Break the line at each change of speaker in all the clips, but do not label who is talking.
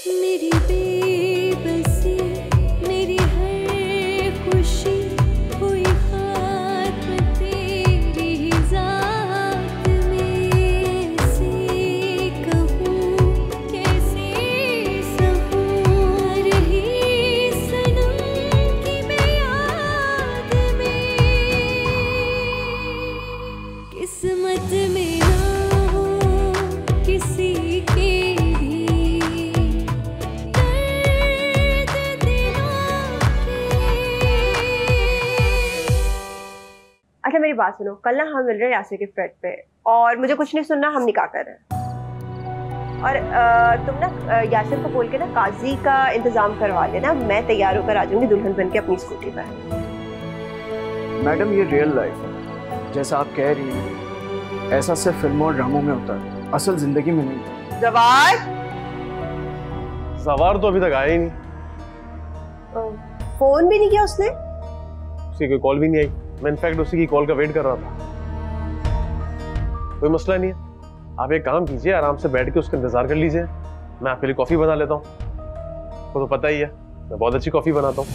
मेरी बेबसी, मेरी हर खुशी हुई खात्म तेरी ही ज़ात में। से कहूँ कैसे सहूँ रही सनम की मैं याद में। किस्मत में ना हो किसी के
अच्छा मेरी बात सुनो, कल ना हम मिल रहे हैं यासिर के फ्लैट पे और मुझे कुछ नहीं सुनना, हम निकाह कर रहे हैं। और तुम ना यासिर को बोल के ना काजी का इंतजाम करवा लेना, मैं तैयार होकर आ जाऊंगी दुल्हन बन के अपनी स्कूटी पर।
मैडम ये रियल लाइफ है, जैसा आप कह रही हैं ऐसा सिर्फ फिल्मों और ड्रामों में होता है, असल जिंदगी में नहीं।
जवार
सवार तो अभी तक आया ही नहीं।
फोन भी नहीं किया उसने?
उसकी कोई कॉल भी नहीं आई। मैं इनफैक्ट उसी की कॉल का वेट कर रहा था। कोई मसला नहीं है, आप एक काम कीजिए, आराम से बैठ के उसका इंतजार कर लीजिए। मैं आपके लिए कॉफी बना लेता हूँ, आपको तो पता ही है मैं बहुत अच्छी कॉफी बनाता हूँ।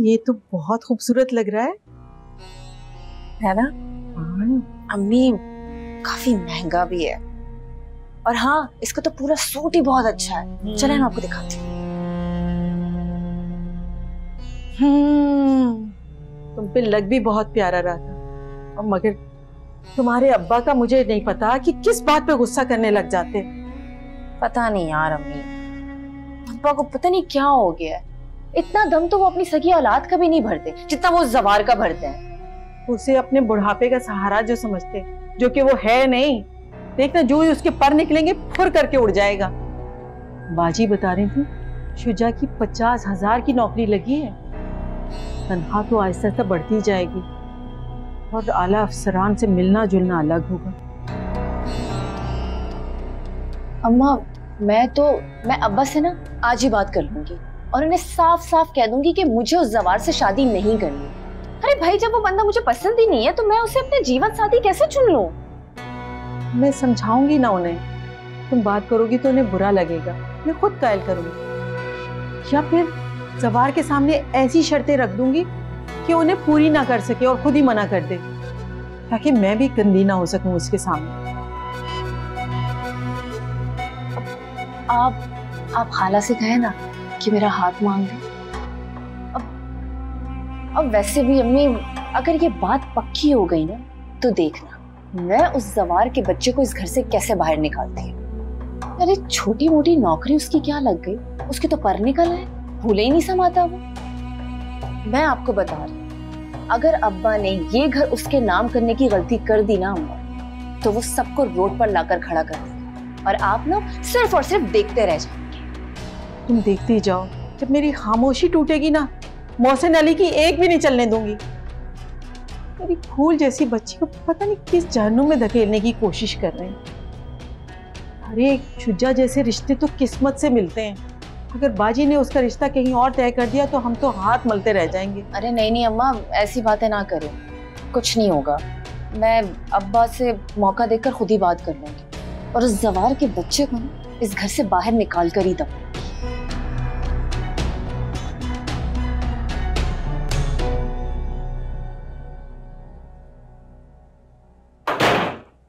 ये तो बहुत खूबसूरत लग रहा
है ना? अम्मी काफी महंगा भी है, और हाँ इसका तो पूरा सूट ही बहुत अच्छा है। चले मैं आपको दिखाती हूँ।
तुम पे लग भी बहुत प्यारा रहा था, और मगर तुम्हारे अब्बा का मुझे नहीं पता कि किस बात पे गुस्सा करने लग जाते।
पता नहीं यार अम्मी, अब्बा को पता नहीं क्या हो गया है। इतना दम तो वो अपनी सगी औलाद का भी नहीं भरते जितना वो जवार का भरते हैं।
उसे अपने बुढ़ापे का सहारा जो समझते, जो कि वो है नहीं। देखना जो ही उसके पर निकलेंगे फुर करके उड़ जाएगा। बाजी बता रही थी शुजा की 50,000 की नौकरी लगी है। तनख्वाह तो आहिस्ता आहिस्ता बढ़ती जाएगी और आला अफसरान से मिलना जुलना अलग होगा।
अम्मा मैं अब्बा से ना आज ही बात कर लूंगी और उन्हें साफ साफ कह दूंगी कि मुझे उस जवार से शादी नहीं करनी। अरे भाई, जब वो बंदा मुझे पसंद ही नहीं है तो मैं उसे अपने जीवन साथी कैसे चुन लूं?
मैं समझाऊंगी ना उन्हें। तुम बात करोगी तो उन्हें बुरा लगेगा, मैं खुद कायल करूंगी। या फिर जवार के सामने ऐसी शर्तें रख दूंगी कि उन्हें पूरी ना कर सके और खुद ही मना कर दे, ताकि मैं भी गंदी ना हो सकूं उसके सामने।
आप खाला से कहे ना कि मेरा हाथ मांग ली। अब वैसे भी अम्मी, अगर ये बात पक्की हो गई ना तो देखना मैं उस जवार के बच्चे को इस घर से कैसे बाहर निकालती हूँ। अरे छोटी मोटी नौकरी उसकी क्या लग गई, उसके तो पर निकल है, भूले ही नहीं समाता वो। मैं आपको बता रही, अगर अब्बा ने ये घर उसके नाम करने की गलती कर दी ना अम्मा, तो वो सबको रोड पर लाकर खड़ा कर देगा और आप लोग सिर्फ और सिर्फ देखते रह जाएंगे।
तुम देखते ही जाओ, जब मेरी खामोशी टूटेगी ना, मोहसिन अली की एक भी नहीं चलने दूंगी। मेरी फूल जैसी बच्ची को पता नहीं किस जहन्नुम में धकेलने की कोशिश कर रहे हैं। अरे शुजा जैसे रिश्ते तो किस्मत से मिलते हैं, अगर बाजी ने उसका रिश्ता कहीं और तय कर दिया तो हम तो हाथ मलते रह जाएंगे।
अरे नहीं नहीं अम्मा, ऐसी बातें ना करो, कुछ नहीं होगा। मैं अब्बा से मौका देकर खुद ही बात कर लूंगी और उस जवार के बच्चे को ना इस घर से बाहर निकाल कर ही दो।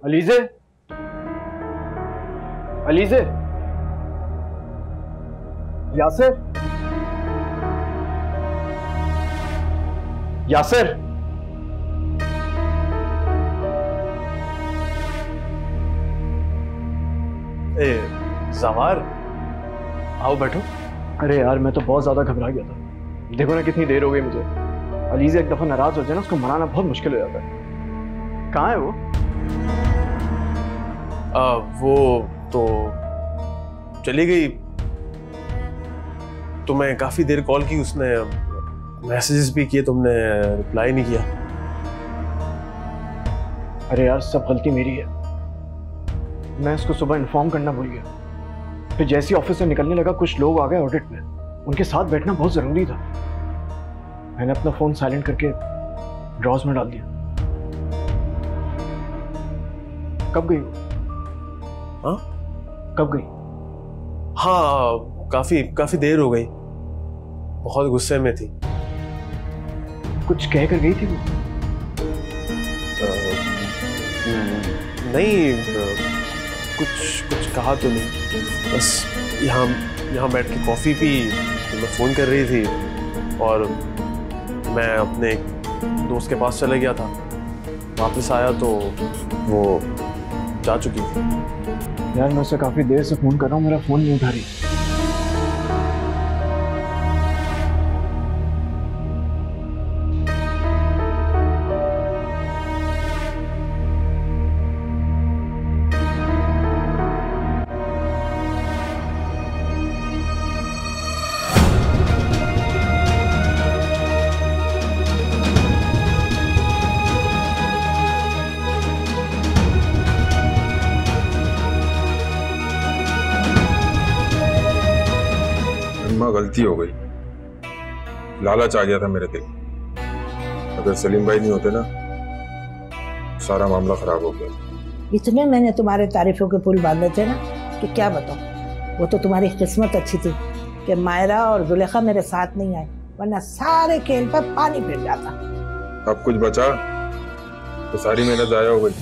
अलीज़े, अलीज़े, यासिर, यासिर,
जवार, आओ बैठो।
अरे यार मैं तो बहुत ज्यादा घबरा गया था। देखो ना कितनी देर हो गई मुझे। अलीज़े एक दफा नाराज हो जाए ना, उसको मनाना बहुत मुश्किल हो जाता है। कहाँ है वो?
वो तो चली गई। तुम्हें काफी देर कॉल की, उसने मैसेजेस भी किए, तुमने रिप्लाई नहीं किया।
अरे यार सब गलती मेरी है, मैं उसको सुबह इन्फॉर्म करना भूल गया। फिर जैसे ही ऑफिस से निकलने लगा कुछ लोग आ गए ऑडिट में, उनके साथ बैठना बहुत जरूरी था। मैंने अपना फोन साइलेंट करके ड्रॉज में डाल दिया। कब गई वो?
हाँ
कब गई?
हाँ काफी देर हो गई, बहुत गुस्से में थी।
कुछ कह कर गई थी वो?
नहीं, कुछ कहा तो नहीं, बस यहाँ बैठ के कॉफी पी, तो मैं फोन कर रही थी और मैं अपने दोस्त के पास चले गया था। वापस आया तो वो जा चुकी थी।
यार मैं उसे काफी देर से फोन कर रहा हूँ, मेरा फोन नहीं उठा रही।
गलती हो गई, लालच आ गया था मेरे दिल। अगर सलीम भाई नहीं होते ना, सारा मामला खराब हो गया।
इतने मैंने तुम्हारे तारीफों के पुल बांधे थे ना कि क्या बताऊं। वो तो तुम्हारी किस्मत अच्छी थी कि मायरा और जुलेखा मेरे साथ नहीं आए, वरना सारे खेल पर पानी फिर जाता।
अब कुछ बचा तो सारी मेहनत जाया हो गई।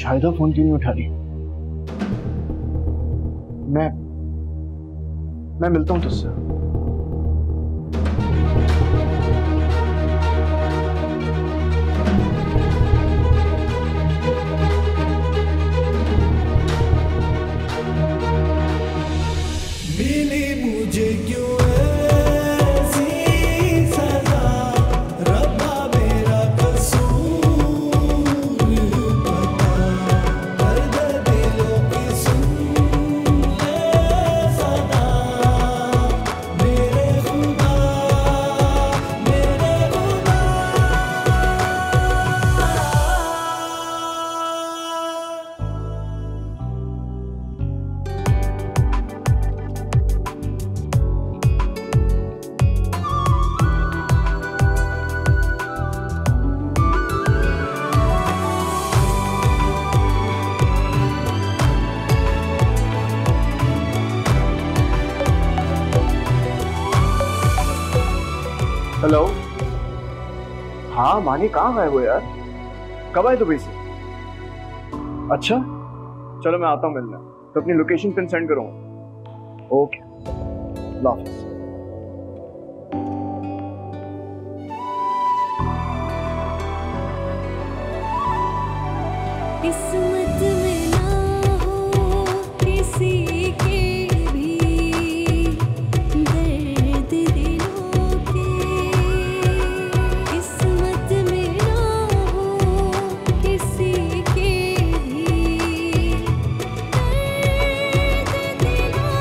शायदा फोन क्यों नहीं उठा रही? मैं मिलता हूं तुझसे। हेलो। हाँ मानी, कहाँ गए वो यार? कब आए दुबई से? अच्छा चलो मैं आता हूँ मिलने, तो अपनी लोकेशन पिन सेंड करूँगा। ओके, अल्लाह हाफिज़।
किस्मत में ना हो किसी के भी दर्द दिलों के, किस्मत में ना हो किसी के भी दर्द दिलों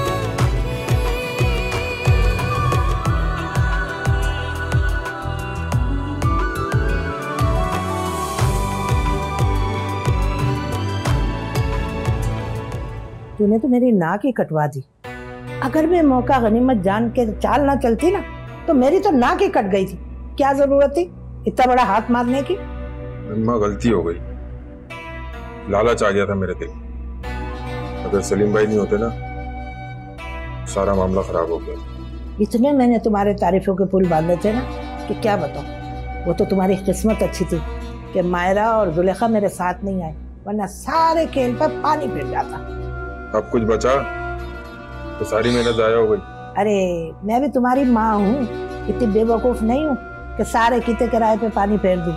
तूने तो मेरी नाक ही कटवा दी। अगर मैं मौका गनीमत जान के चाल ना चलती ना तो मेरी तो नाक ही कट गई थी। क्या जरूरत थी इतना बड़ा हाथ मारने की?
अम्मा गलती हो गई, लालच आ गया था मेरे दिल। अगर सलीम भाई नहीं होते ना सारा मामला खराब हो गया।
इतने मैंने तुम्हारे तारीफों के पुल बांधे थे ना कि क्या बताऊं। वो तो तुम्हारी किस्मत अच्छी थी कि मायरा और जुलेखा मेरे साथ नहीं आए, वरना सारे खेल पर पानी फिर जाता।
अब कुछ बचा तो सारी मेहनत जाया हो गई।
अरे मैं भी तुम्हारी माँ हूँ, इतनी बेवकूफ नहीं हूँ कि सारे किते किराए पे पानी फेर दूं।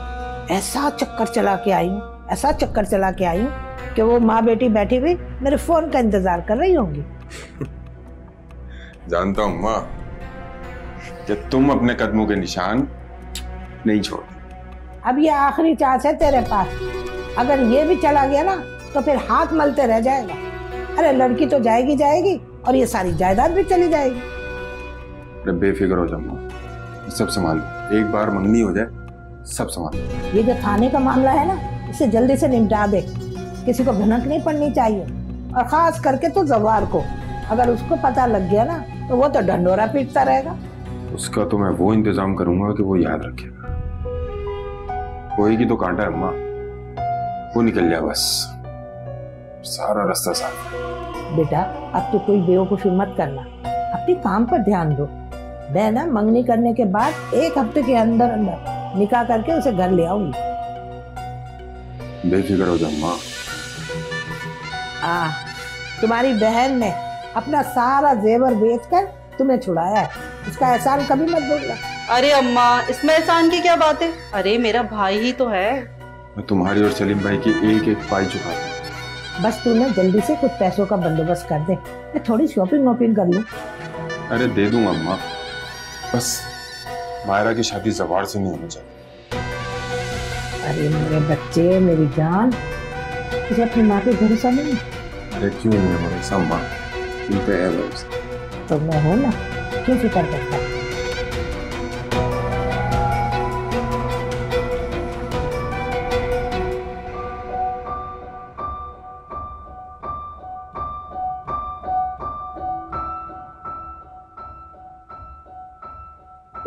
ऐसा चक्कर चला के आई हूँ, ऐसा चक्कर चला के आई हूँ कि वो माँ बेटी बैठी हुई मेरे फोन का इंतजार कर रही होंगी।
जानता हूँ माँ कि तुम अपने कदमों के निशान नहीं छोड़ती।
अब ये आखिरी चांस है तेरे पास। अगर ये भी चला गया ना तो फिर हाथ मलते रह जाएगा। अरे लड़की तो जाएगी जाएगी और ये सारी जायदाद भी चली जाएगी।
अरे बेफिक्र हो जाओ, सब संभाल लो। एक बार मंगनी हो जाए सब संभाल लो।
ये जो थाने का मामला है ना इसे जल्दी से निपटा दे। किसी को भनक नहीं पड़नी चाहिए, और खास करके तो जवार को। अगर उसको पता लग गया ना तो वो तो ढंडोरा पीटता रहेगा।
उसका तो मैं वो इंतजाम करूंगा कि वो याद रखेगा। कोई तो कांटा है अम्मा, वो निकल जाए बस, सारा रास्ता साफ।
बेटा अब तो कोई बेवकूफी मत करना, अपने काम पर ध्यान दो। मैं ना मंगनी करने के बाद 1 हफ्ते के अंदर अंदर निकाह करके उसे घर ले आऊंगी।
बेफिक्र हो जाओ माँ।
तुम्हारी बहन ने अपना सारा जेवर बेचकर तुम्हें छुड़ाया है, इसका एहसान कभी मत भूलना।
अरे अम्मा इसमें एहसान की क्या बात है? अरे मेरा भाई ही तो है।
मैं तुम्हारी और सलीम भाई की एक एक पाई चुका दूं।
बस तू ना जल्दी से कुछ पैसों का बंदोबस्त कर दे, मैं थोड़ी शॉपिंग वॉपिंग कर लूं।
अरे दे दूंगा अम्मा, बस मायरा की शादी जवार से नहीं होनी चाहिए।
अरे मेरे बच्चे, मेरी जान, तुझे अपनी माँ पे भरोसा नहीं?
अरे क्यों नहीं है भरोसा अम्मा, तुम पे है भरोसा।
तो मैं हूं ना, क्यों फिक्र करता?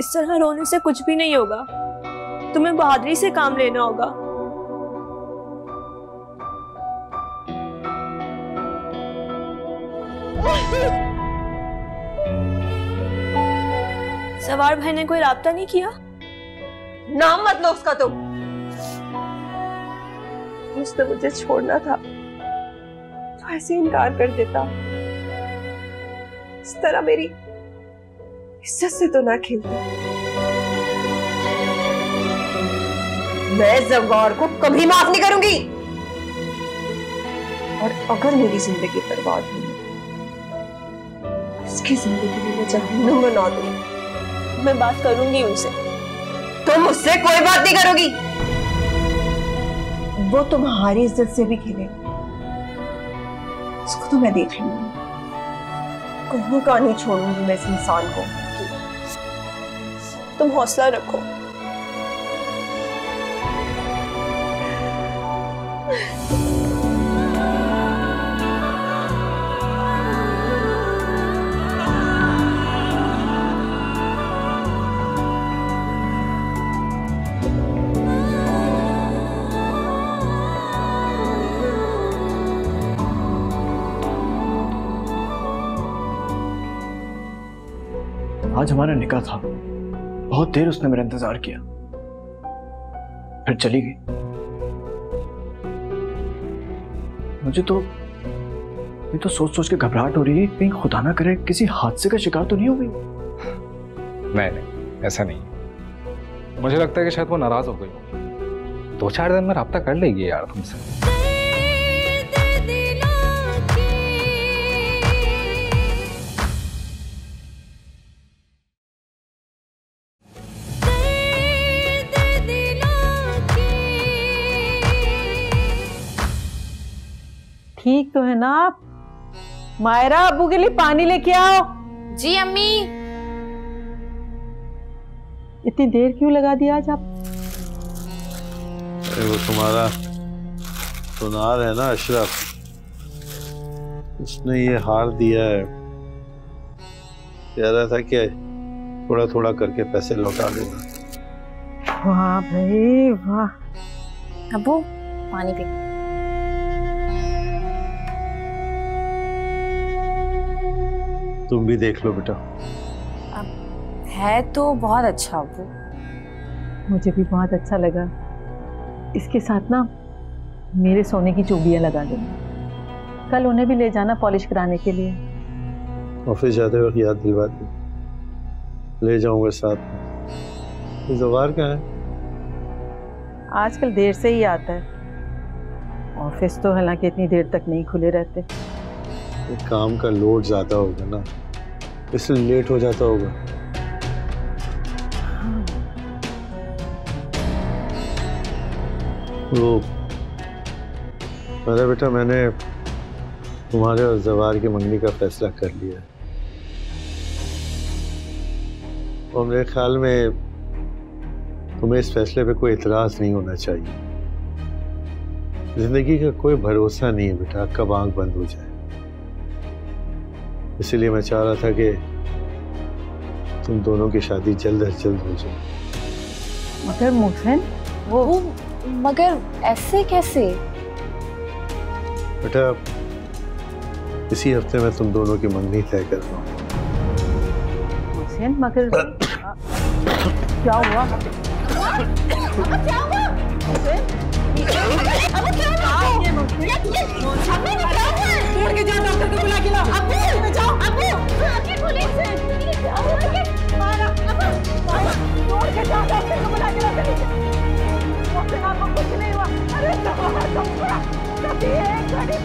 इस तरह रोने से कुछ भी नहीं होगा, तुम्हें बहादुरी से काम लेना होगा। सवार भाई ने कोई राब्ता नहीं किया? नाम मत लो उसका तुम। उसने मुझे छोड़ना था तो ऐसे इनकार कर देता। इस तरह मेरी इज्जत से तो ना खेलते। मैं जवार को कभी माफ नहीं करूंगी, और अगर मेरी जिंदगी बर्बाद हुई उसकी जिंदगी में मैं जहन्नुम बना दूंगी। मैं बात करूंगी उनसे, तुम मुझसे कोई बात नहीं करोगी। वो तुम्हारी इज्जत से भी खेलेगा, उसको तो मैं देख लूंगी। कहीं का नहीं छोड़ूंगी मैं इस इंसान को। तुम हौसला रखो।
आज हमारा निकाह था, बहुत देर उसने मेरा इंतजार किया, फिर चली गई। मुझे तो ये तो सोच सोच के घबराहट हो रही है, कहीं खुदा ना करे किसी हादसे का शिकार तो नहीं हो गई।
नहीं, ऐसा नहीं। मुझे लगता है कि शायद वो नाराज हो गई, 2-4 दिन में राब्ता कर लेगी यार तुमसे।
ठीक तो है ना आप? मायरा, अब्बू के लिए पानी लेके आओ।
जी अम्मी।
इतनी देर क्यों लगा दिया आज आप?
वो तुम्हारा सुनार है ना अशरफ, उसने ये हार दिया है, कह रहा था कि थोड़ा थोड़ा करके पैसे लौटा देना।
वाह भाई वाह।
अब्बू पानी पी।
तुम भी देख लो बेटा।
है तो बहुत अच्छा अब्बू।
मुझे भी बहुत अच्छा लगा। इसके साथ ना मेरे सोने की चूड़ियां लगा देना, कल उन्हें भी ले जाना पॉलिश कराने के लिए।
ऑफिस जाते वक्त याद दिलवा दी, ले जाऊंगा साथ में। जवार कहाँ है?
आजकल देर से ही आता है। ऑफिस तो हालांकि इतनी देर तक नहीं खुले रहते।
काम का लोड ज्यादा होगा ना, इसलिए लेट हो जाता होगा। वो अरे बेटा, मैंने तुम्हारे और जवार की मंगनी का फैसला कर लिया है, और मेरे ख्याल में तुम्हें इस फैसले पे कोई इतराज नहीं होना चाहिए। जिंदगी का कोई भरोसा नहीं है बेटा, कब आंख बंद हो जाए। इसीलिए मैं चाह रहा था कि तुम दोनों की शादी जल्द से जल्द हो जाए।
मगर मोहसिन, वो
मगर ऐसे कैसे?
बेटा, इसी हफ्ते में तुम दोनों की मंगनी तय कर रहा हूँ।
मोहसिन, मगर क्या हुआ? छोड़ के जाओ, डॉक्टर को बुला के लाओ। अब्बू जाओ, अब्बू पुलिस छोड़ के जाओ, डॉक्टर को बुला के लाओ। डॉक्टर आपको कुछ नहीं हुआ। अरे कभी एक घड़ी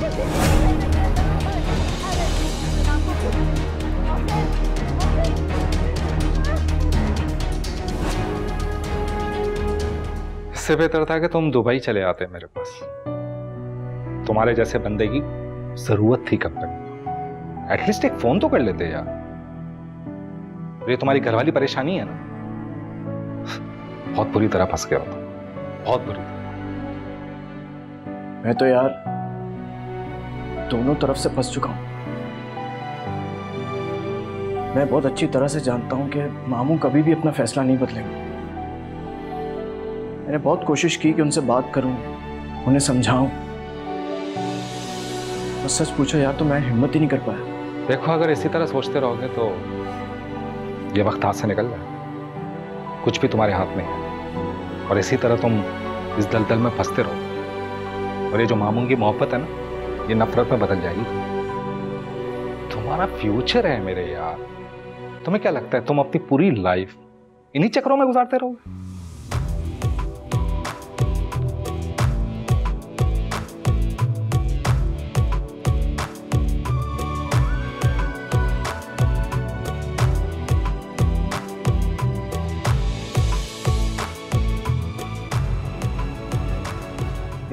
इससे बेहतर था कि तुम दुबई चले आते मेरे पास। तुम्हारे जैसे बंदे की जरूरत थी कंपनी। एटलीस्ट एक फोन तो कर लेते यार। ये तुम्हारी घरवाली परेशानी है ना, बहुत बुरी तरह फंस गया होता, बहुत बुरी तरह।
मैं तो यार दोनों तरफ से फंस चुका हूं। मैं बहुत अच्छी तरह से जानता हूं कि मामू कभी भी अपना फैसला नहीं बदलेंगे। मैंने बहुत कोशिश की कि उनसे बात करूं, उन्हें समझाऊं, और सच पूछो यार तो मैं हिम्मत ही नहीं कर पाया।
देखो, अगर इसी तरह सोचते रहोगे तो ये वक्त हाथ से निकल जाए। कुछ भी तुम्हारे हाथ में है, और इसी तरह तुम इस दलदल में फंसते रहो, और ये जो मामू की मोहब्बत है ना, ये नफरत में बदल जाएगी। तुम्हारा फ्यूचर है मेरे यार। तुम्हें क्या लगता है तुम अपनी पूरी लाइफ इन्हीं चक्रों में गुजारते रहोगे?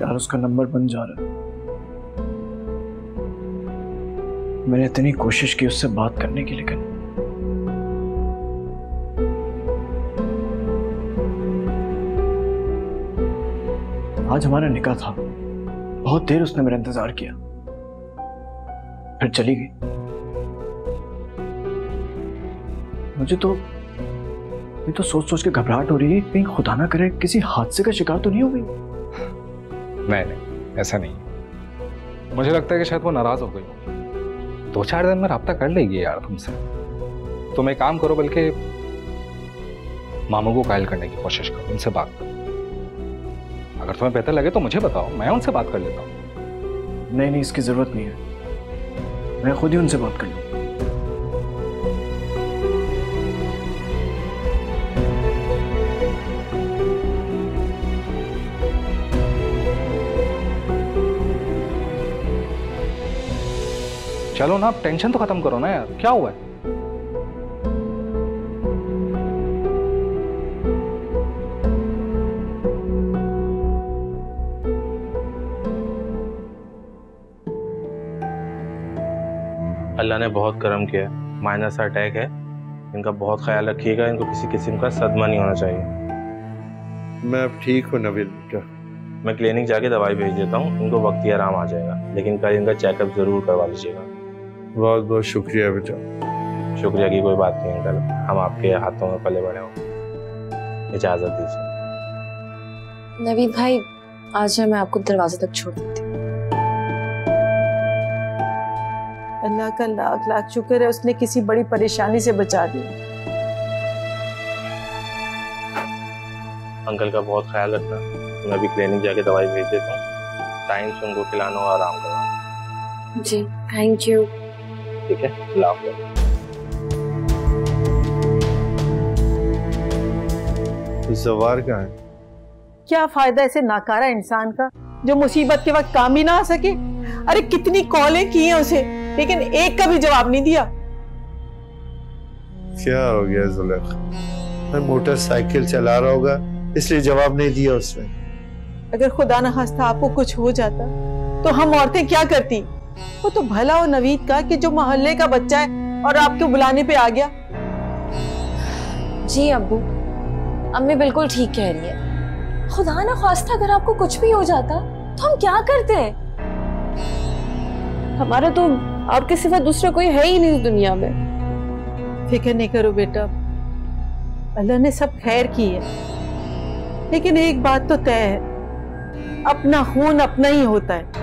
यार उसका नंबर बन जा रहा है। मैंने इतनी कोशिश की उससे बात करने की, लेकिन आज हमारा निकाह था। बहुत देर उसने मेरा इंतजार किया, फिर चली गई। मुझे तो ये तो सोच सोच के घबराहट हो रही है, कहीं खुदा ना करे किसी हादसे का शिकार तो नहीं हो गई।
नहीं, ऐसा नहीं। मुझे लगता है कि शायद वो नाराज हो गई। 2-4 दिन में राब्ता कर लेगी यार तुमसे। तुम एक काम करो, बल्कि मामू को कायल करने की कोशिश करो, उनसे बात करो। अगर तुम्हें बेहतर लगे तो मुझे बताओ, मैं उनसे बात कर लेता हूँ।
नहीं नहीं, इसकी जरूरत नहीं है, मैं खुद ही उनसे बात कर लूँ।
चलो ना, आप टेंशन तो खत्म करो ना यार, क्या हुआ है?
अल्लाह ने बहुत करम किया है, माइनर सा अटैक है, इनका बहुत ख्याल रखिएगा, इनको किसी किस्म का सदमा नहीं होना चाहिए।
मैं अब ठीक हूँ नबील बेटा।
मैं क्लिनिक जाके दवाई भेज देता हूँ, इनको वक्ती आराम आ जाएगा, लेकिन कल इनका चेकअप जरूर करवा लीजिएगा।
बहुत बहुत शुक्रिया बेटा।
शुक्रिया की कोई बात नहीं अंकल, हम आपके हाथों में पले बड़े हो। इजाजत दीजिए।
नवीद भाई, आज मैं आपको दरवाजे तक छोड़ देती हूँ।
अल्लाह का लाख लाख शुक्र है, उसने किसी बड़ी परेशानी से बचा दिया।
अंकल का बहुत ख्याल रखना, मैं भी क्लिनिक जाके दवाई भेज देता हूँ, टाइम से उनको खिलाना और आराम करवाना।
जी थैंक यू।
ठीक है, अल्लाह हाफ़िज़।
तो जवार कहाँ है?
क्या फायदा ऐसे नाकारा इंसान का जो मुसीबत के वक्त काम भी ना आ सके। अरे कितनी कॉलें की हैं उसे, लेकिन एक का भी जवाब नहीं दिया।
क्या हो गया जुलेखा? मैं मोटरसाइकिल चला रहा होगा इसलिए जवाब नहीं दिया उसने।
अगर खुदा न खास्ता आपको कुछ हो जाता तो हम औरतें क्या करती। वो तो भला हो नवीद का कि जो मोहल्ले का बच्चा है और आपके बुलाने पे आ गया।
जी अब्बू, अम्मी बिल्कुल ठीक कह रही है। खुदा न खास्ता अगर आपको कुछ भी हो जाता तो हम क्या करते? हमारा तो आपके सिवा दूसरा कोई है ही नहीं इस दुनिया में।
फिक्र नहीं करो बेटा, अल्लाह ने सब खैर की है। लेकिन एक बात तो तय है, अपना खून अपना ही होता है।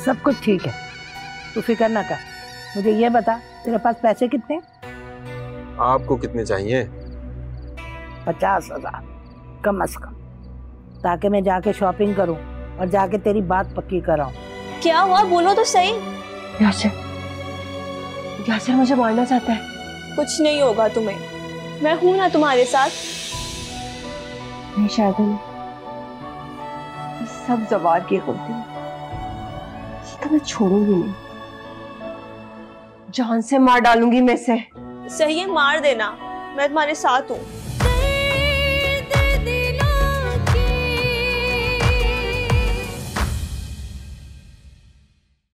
सब कुछ ठीक है, तू फिक्र ना कर। मुझे ये बता, तेरे पास पैसे कितने?
आपको कितने चाहिए?
50,000 कम से कम, ताकि मैं जाके शॉपिंग करूं और जाके तेरी बात पक्की कराऊं।
क्या हुआ, बोलो तो सही।
यासिर मुझे मारना चाहता है।
कुछ नहीं होगा तुम्हें, मैं हूं ना तुम्हारे साथ।
नहीं शायद सब जवार की गलती है, तो मैं छोड़ूंगी नहीं, जान से मार डालूंगी मैं इसे।
सही है, मार देना, मैं तुम्हारे साथ हूँ।